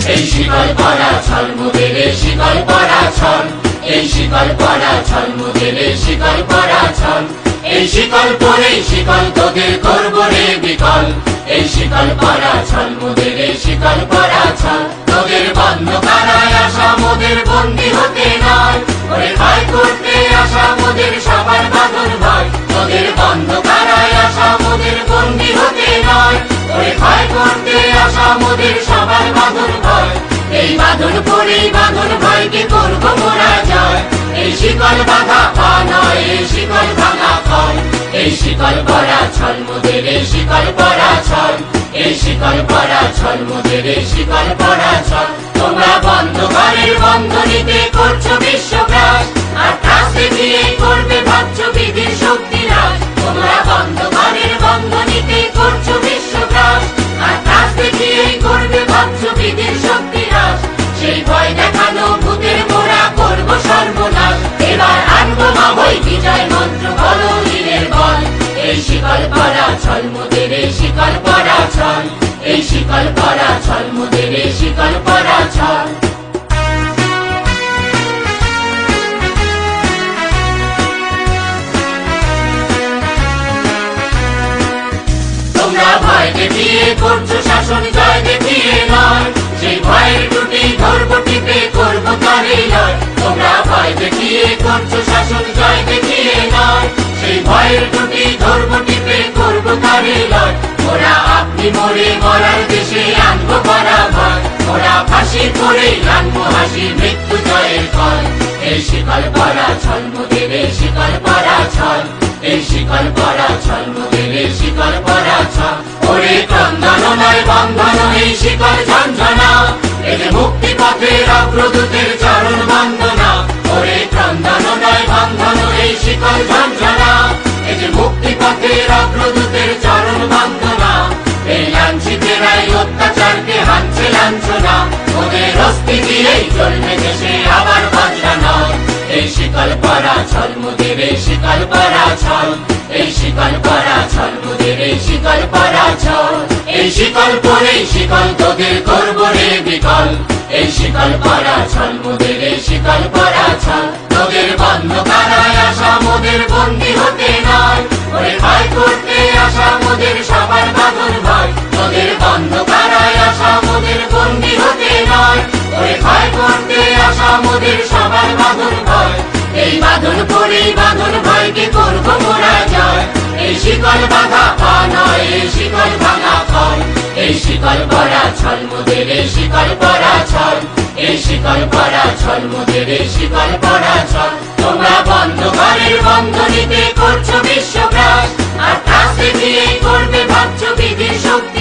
এই শিকল পরা ছল মোদের এই শিকল পরা ছল এই শিকল পরা ছল মোদের এই শিকল পরা ছল এই শিকল পরেই শিকল তোদের করব রে বিকল এই শিকল পরা ছল মোদের এই শিকল পরা ছল তোদের বন্ধ কারায় আসা মোদের বন্দী হতে নয় ওরে ভয় করতে আসা মোদের সবার বাঁধন ভয় তোদের বন্ধ কারায় আসা মোদের বন্দী হতে নয় ওরে ভয় করতে আসা মোদের সবার বাঁধন ভয় এই বাঁধন পরেই বাঁধন ভয়কে করব মোরা জয় এই শিকল বাঁধা পা নয় এই শিকল ভাঙা ফল এই শিকল পরা ছল মোদের এই শিকল পরা ছল এই শিকল পরা ছল মোদের এই শিকল পরা ছল তোমরা বন্ধ ঘরের বন্ধনীতে করছো বিশ্বগ্রাস আর ত্রাস দেখিয়ে করবে ভাবছ বিধির শক্তি হ্রাস তোমরা বন্ধ ঘরের বন্ধনীতে করছো বিশ্বগ্রাস আর ত্রাস দেখিয়ে করবে ভাবছ বিধির শক্তি হ্রাস সেই ভয় দেখানো ভূতের মোরা করব সর্বনাশ এবার আনবো মহাই বিজয় মন্ত্র বলো লীনের বল এই শিকল পরা ছল মোদের এই শিকল পরা ছল এই শিকল পরা ছল মোদের এই শিকল পরা ছল তোমরা ভয় দেখিয়ে করছো শাসন জয় দেখিয়ে নয় সেই ভয়ের টুটি ধরবো টিপে করবো তারই লয় তোমরা ভয় দেখিয়ে করছো শাসন জয় দেখিয়ে নয় সেই ভয়ের টুটি ধরবো টিপে করবো তারই লয় ওরা আপনি মরে মরার দেশে আনবো করা ভয় ওরা ফাঁসি করে আনবো হাসি মৃত্যু জয়ের ফল এই শিকল পরা ছল মোদের এই শিকল পরা ছল এই শিকল পরা ছল মোদের এই শিকল পরা ছল ওরে ক্রন্দন নয় বন্ধন এই শিকল ঝঞ্ঝনা এই যে মুক্তি পথের অগ্রদূতের চরণ বন্দনা ওরে ক্রন্দন নয় বন্ধন এই শিকল ঝঞ্ঝনা এই যে মুক্তি পথের অগ্রদূতের চরণ বন্দনা এই লাঞ্ছিতেরাই অত্যাচারকে হানছে লাঞ্ছনা ওদের অস্থি দিয়েই চলবে দেশে আবার বদলা নয় এই শিকল পরা ছল মোদের এই শিকল পরা ছল এই শিকল পরা ছল মোদের এই শিকল পরা ছল এই শিকল পরেই শিকল তোদের করব রে বিকল এই শিকল পরা ছল মোদের এই শিকল পরা ছল তোদের বন্ধ কারায় আসা মোদের বন্দী হতে নয় ওরে ভয় করতে আসা মোদের সবার বাঁধন ভয় তোদের বন্ধ কারায় আসা মোদের বন্দী হতে নয় ওরে ভয় করতে আসা মোদের সবার বাঁধন ভয় এই বাঁধন পরেই বাঁধন ভয়কে করব মোরা জয় এই শিকল বাঁধা পা নয় এই শিকল ভাঙা ফল এই শিকল পরা ছল মোদের এই শিকল পরা ছল এই শিকল পরা ছল মোদের এই শিকল পরা ছল তোমরা বন্ধ ঘরের বন্ধনীতে করছো বিশ্বগ্রাস আর ত্রাস দেখিয়ে করবে ভাবছ বিধির শক্তি